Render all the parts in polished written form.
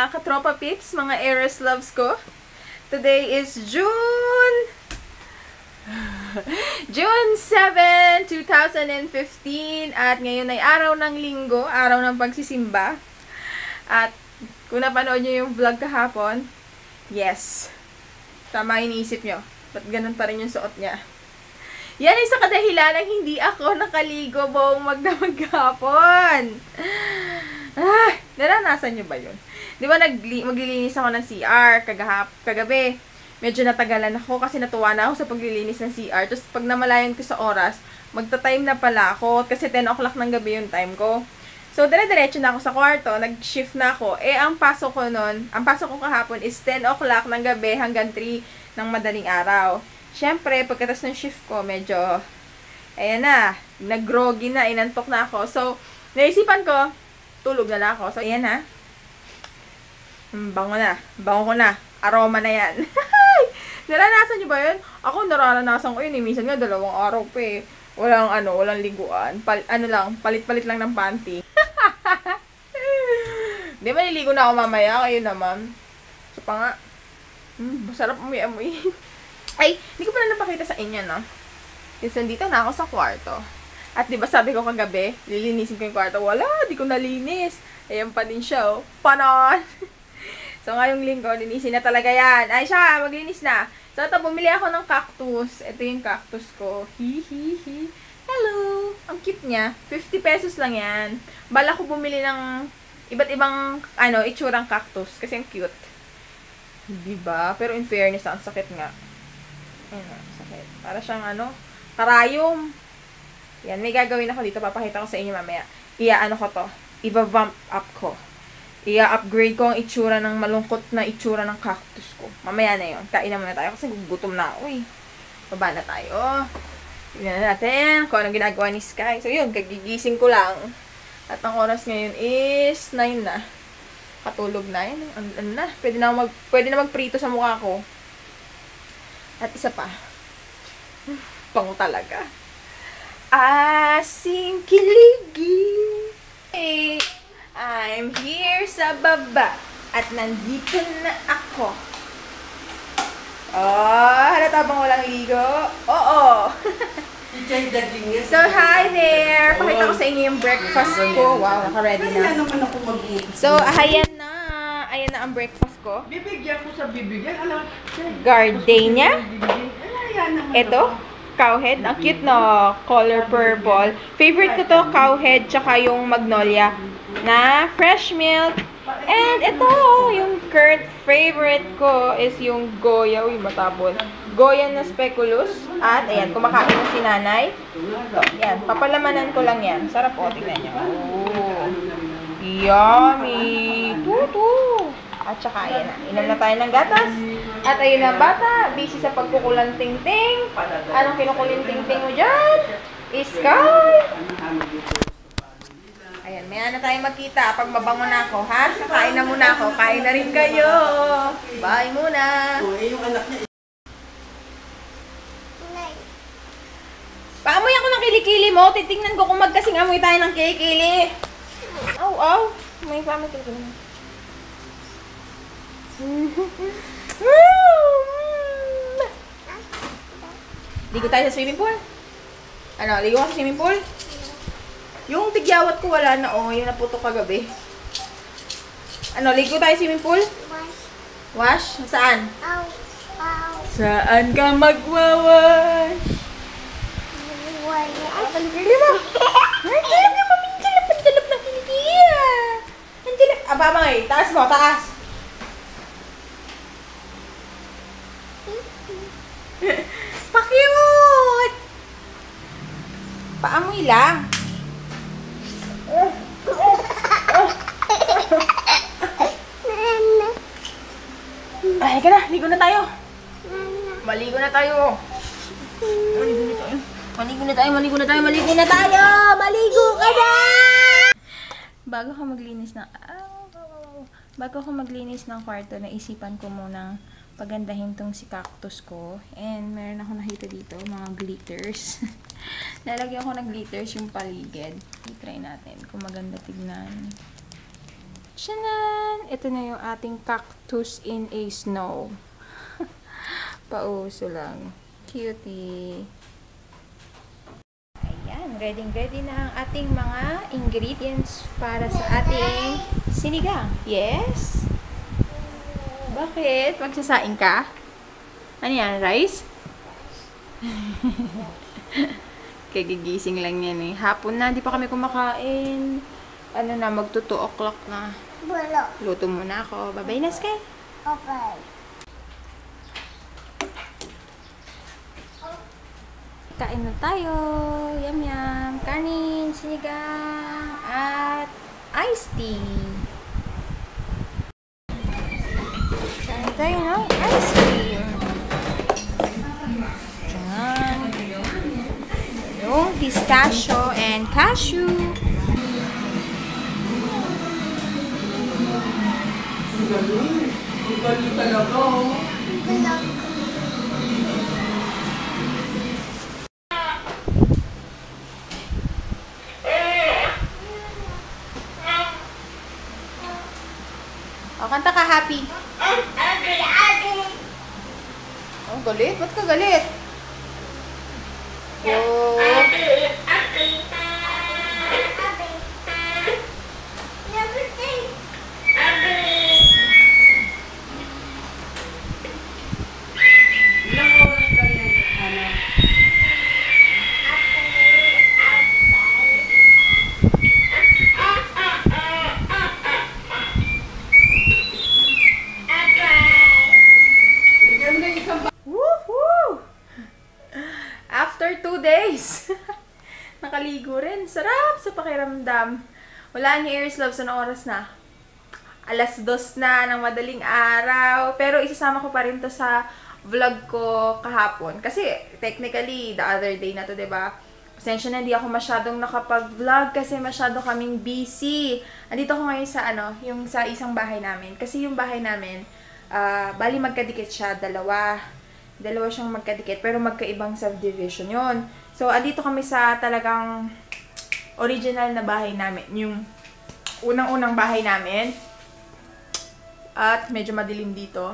mga katropa pics, mga Eros loves ko. Today is June 7, 2015 at ngayon ay araw ng linggo, araw ng pagsisimba. At kung napanood nyo yung vlog kahapon, yes, tama iniisip nyo. Ba't ganun pa rin yung suot niya? Yan ay sa kadahilan ng hindi ako nakaligo buong magdamag kahapon. Naranasan nyo ba yun? Di ba maglilinis ako ng CR kagabi? Medyo natagalan ako kasi natuwa na ako sa paglilinis ng CR. Tapos pag namalayan ko sa oras, magta-time na pala ako kasi 10 o'clock ng gabi yung time ko. So, dire-diretso na ako sa kwarto, nag-shift na ako. Ang pasok ko kahapon is 10 o'clock ng gabi hanggang 3 ng madaling araw. Siyempre, pagkatas ng shift ko, medyo, ayan na, nag-groggy na, inantok na ako. So, naisipan ko, tulog na lang ako. So, ayan na. Bango ko na. Aroma na yan. Naranasan nyo ba yun? Ako, naranasan ko yun. Minsan nga, 2 araw pa eh. Walang liguan. Palit-palit lang ng panty. Di ba, niligo na ako mamaya? Kayo naman. So, pa nga. Masarap amoy-amoy. Ay, hindi ko pala napakita sa inyo, no? Since nandito na ako sa kwarto. At di ba sabi ko kagabi, lilinisin ko yung kwarto. Wala, di ko nalinis. Ayan pa din siya, oh. Panon! So, ngayong linggo, linisin na talaga yan. Ay, siya, maglinis na. So, ito, bumili ako ng cactus. Ito yung cactus ko. Hi. Hello! Ang cute niya. 50 pesos lang yan. Bala ko bumili ng iba't ibang, itsurang cactus. Kasi ang cute. Diba? Pero in fairness, ang sakit nga. Ayun, sakit. Para siyang karayom. Yan, may gagawin ako dito. Papakita ko sa inyo mamaya. I-vamp up ko. I-upgrade ko ang itsura ng malungkot na itsura ng cactus ko. Mamaya na yun. Kain na muna tayo kasi gugutom na ako eh. Baba na tayo. Tignan na natin kung anong ginagawa ni Sky. So yun, kagigising ko lang. At ang oras ngayon is 9 na. Katulog na yun. Ano na? Pwede na magprito sa mukha ko. At isa pa. Pango talaga. Asing kiligin. Hey, I'm here sa baba. At nandito na ako. Halata bang walang ligo? Oo. So, hi there. Pakita ko sa inyo yung breakfast ko. Wow, naka-ready na. So, ayan na. Ayan na ang breakfast ko. Bibigyan ko sa bibigyan. Gardenia. Ito, cowhead. Ang cute no, color purple. Favorite ko to, cowhead, tsaka yung magnolia na fresh milk. And ito, yung current favorite ko is yung Goya. Uy, matabol. Goya na speculous. At, ayan, kumakain na si nanay. Yan, papalamanan ko lang yan. Sarap po, tingnan nyo. Oh, yummy. Tutu. At saka, ayan na. Inom na tayo ng gatas. At ayun na, bata. Busy sa pagkukulang ting-ting. Anong kinukuling ting-ting mo dyan? Sky. Ayan, maya na tayo magkita. Pag mabango na ako, ha? Kain na muna ako. Kain na rin kayo. Bye muna. Paamoy ako ng kilikili mo. Titingnan ko kung magkasing amoy tayo ng kilikili. Aw. May paamoy kilikili. Ligo tayo sa swimming pool. Ligo ka sa swimming pool? Yung tigyawat ko wala na, yung naputok kagabi. Ligo tayo sa swimming pool? Wash? Saan? Saan ka magwawash? Kilikili mo! Kilikili mo! Minsan lapad-dalap ng kilikili ah! Abamay! Taas mo! Taas! Pa-cute! Paamoy lang. Ay, ka na. Ligo na tayo. Maligo na tayo. Maligo na tayo. Maligo ka na! Bago ako maglinis ng kwarto, naisipan ko munang pagandahin tong si cactus ko. And meron ako nakita dito, mga glitters. Lalagyan ko ng glitters yung paligid. I-try natin kung maganda tignan. Tchanan! Ito na yung ating cactus in a snow. Pauso lang. Cutie. Ayan, ready na ang ating mga ingredients para sa ating sinigang. Yes? Bakit? Magsasaing ka? Ano yan? Rice? Kagigising lang yan eh. Hapon na, di pa kami kumakain. Ano na, magto 2 o'clock na. Luto muna ako. Bye-bye na, Sky. Okay. Kain na tayo. Yum yum. Kanin, sinigang, at iced tea. Kain tayo ng ice cream. Diyan. Yung pistachio and cashew. Galing talaga, oh. O, kanta ka, happy. Oh, galit? Ba't ka galit? Oh. Ilang oras lang yan, Ana? Bigyan mo na isang Woohoo! After 2 days, nakaligo rin. Sarap sa pakiramdam. Wala ni Aries Love. Sa oras na? 2:00 na ng madaling araw. Pero isasama ko pa rin to sa vlog ko kahapon. Kasi technically, the other day na to, diba? Pasensya na, hindi ako masyadong nakapag-vlog kasi masyado kaming busy. Andito ako ngayon sa yung sa isang bahay namin. Kasi yung bahay namin, bali magkadikit siya, dalawa siyang magkadikit, pero magkaibang subdivision yun. So, andito kami sa talagang original na bahay namin. Yung unang-unang bahay namin. At medyo madilim dito.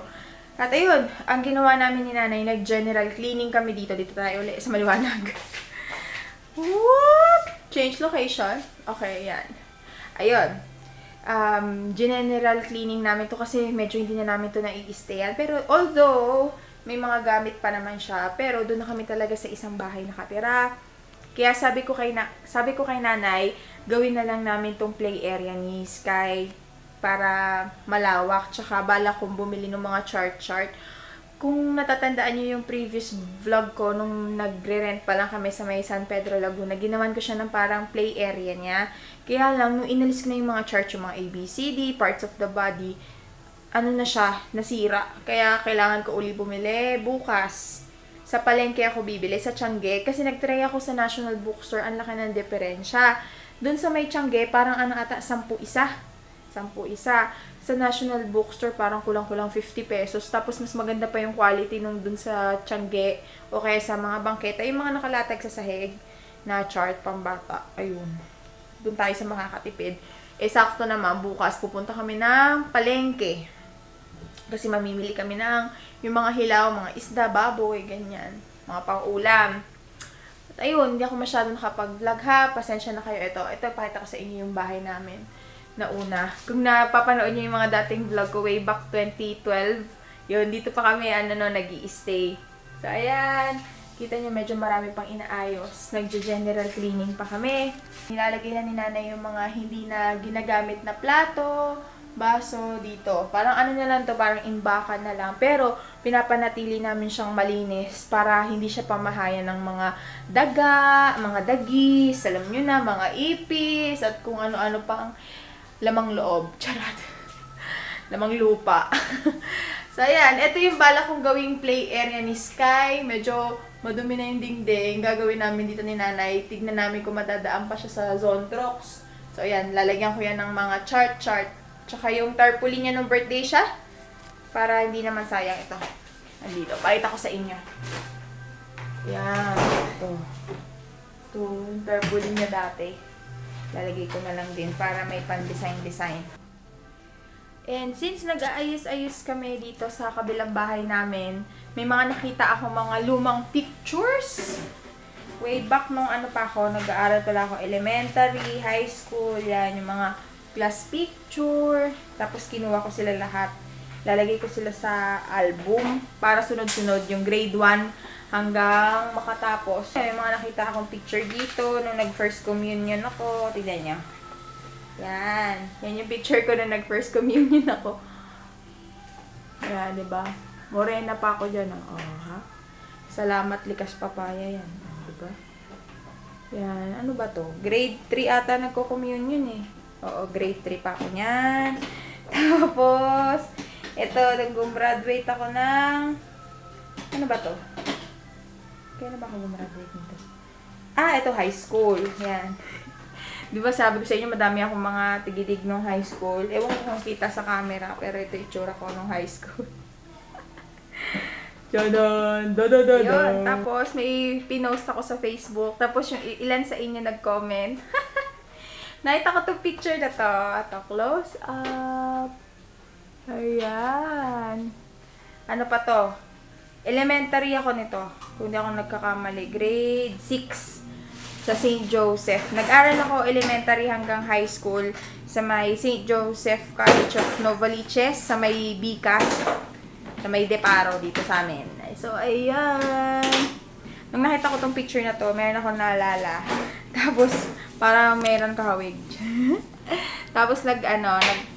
At ayun, ang ginawa namin ni nanay, nag-general cleaning kami dito. Dito tayo ulit sa maliwanag. What? Change location? Okay, yan. Ayun. General cleaning namin to kasi medyo hindi na namin to nai-stayan. Pero although, may mga gamit pa naman siya. Pero doon na kami talaga sa isang bahay nakatira. Kaya sabi ko kay nanay, gawin na lang namin tong play area ni Sky para malawak. Tsaka bala kong bumili ng mga chart. Kung natatandaan niyo yung previous vlog ko, nung nagre-rent pa lang kami sa may San Pedro, Laguna, ginawan ko siya ng parang play area niya. Kaya lang, nung inalis ko na yung mga chart, yung mga ABCD, parts of the body, na siya, nasira. Kaya kailangan ko uli bumili bukas. Sa palengke ako bibili, sa Tiangge. Kasi nagtry ako sa National Bookstore, ang laki ng diferensya. Doon sa may Tiangge, parang 10 isa. Sa National Bookstore, parang kulang-kulang 50 pesos. Tapos, mas maganda pa yung quality nung dun sa Tiangge o kaya sa mga bangketa. Yung mga nakalatag sa sahig na chart pambata. Ayun. Dun tayo sa makakatipid. Sakto naman, bukas pupunta kami ng palengke. Kasi mamimili kami ng yung mga hilaw, mga isda, baboy, ganyan. Mga pang-ulam. At ayun, hindi ako masyadong nakapag-vlog ha. Pasensya na kayo. Ito, pakita ko sa inyo yung bahay namin na una. Kung napapanood niyo yung mga dating vlog ko way back 2012, yun, dito pa kami, nag-i-stay. So, ayan. Kita niyo, medyo marami pang inaayos. Nagja-general cleaning pa kami. Nilalagay na ni nanay yung mga hindi na ginagamit na plato, baso dito. Parang na lang to, parang imbakan na lang. Pero, pinapanatili namin siyang malinis para hindi siya pamahayan ng mga daga, mga dagis, alam nyo na, mga ipis, at kung ano-ano pang lamang loob. Charot. Lamang lupa. So, ayan. Ito yung bala kong gawing play area ni Sky. Medyo madumi na yung dingding. Gagawin namin dito ni nanay. Tignan namin kung madadaan pa siya sa Zontrox. So, ayan. Lalagyan ko yan ng mga chart. Tsaka yung tarpaulin niya nung birthday siya. Para hindi naman sayang ito. Nandito. Pakita ko sa inyo. Yan. Ito. Yung tarpaulin niya dati. Lalagay ko na lang din para may pan-design. And since nag-aayos-ayos kami dito sa kabilang bahay namin, may mga nakita ako mga lumang pictures. Way back nung ano pa ako, nag-aaral pala ako elementary, high school, yan, yung mga class picture. Tapos kinuha ko sila lahat. Lalagay ko sila sa album para sunod-sunod yung grade 1 hanggang makatapos. May mga nakita akong picture dito nung nag-first communion ako. Tignan niyo. Yan. Yan yung picture ko nung nag-first communion ako. Yan, diba? Morena pa ako dyan. Oh, ha? Salamat, likas papaya yan. Oh, diba? Yan. Ano ba to? Grade 3 ata nagko-communion eh. Oo, grade 3 pa ako yan. Tapos, ito, nag-graduate ako ng... Ano ba to? Kailan ba ako gumraduate nito? Ah, ito, high school. Yan. Di ba sabi ko sa inyo, madami akong mga tigidig nung high school. Ewan ko kung kita sa camera, pero ito itsura ko nung high school. Tadaan! Yun, tapos may pinost ako sa Facebook. Tapos yung ilan sa inyo nag-comment. Nakita ko itong picture na to. Ito, close up. Ayan. Ano pa to? Elementary ako nito. Kung hindi ako nagkakamali. Grade 6. Sa St. Joseph. Nag-aral ako elementary hanggang high school sa may St. Joseph College of Novaliches, sa may Bicas, sa may Deparo dito sa amin. So, ayan. Nung nakita ko tong picture na to, meron ako naalala. Tapos, parang meron kahawig. Tapos,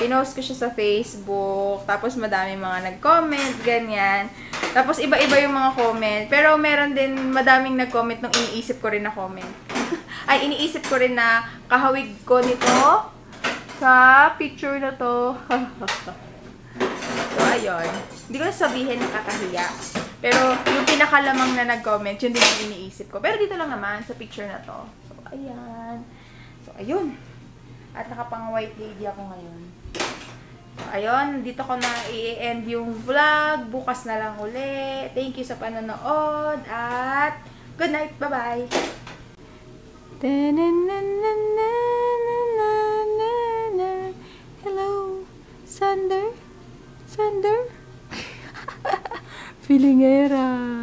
pinost ko siya sa Facebook. Tapos, madami mga nag-comment, ganyan. Tapos, iba-iba yung mga comment. Pero, meron din madaming nag-comment nung iniisip ko rin na comment. Ay, iniisip ko rin na kahawig ko nito sa picture na to. So, ayun. Hindi ko na sabihin nakakahiya. Pero, yung pinakalamang na nag-comment, yun din ang iniisip ko. Pero, dito lang naman sa picture na to. So, ayan. So, ayun. At nakapang white lady ako ngayon. So, ayun. Dito ko na i-end yung vlog. Bukas na lang uli. Thank you sa panonood. At good night. Bye-bye. Hello, Sander? Filingera.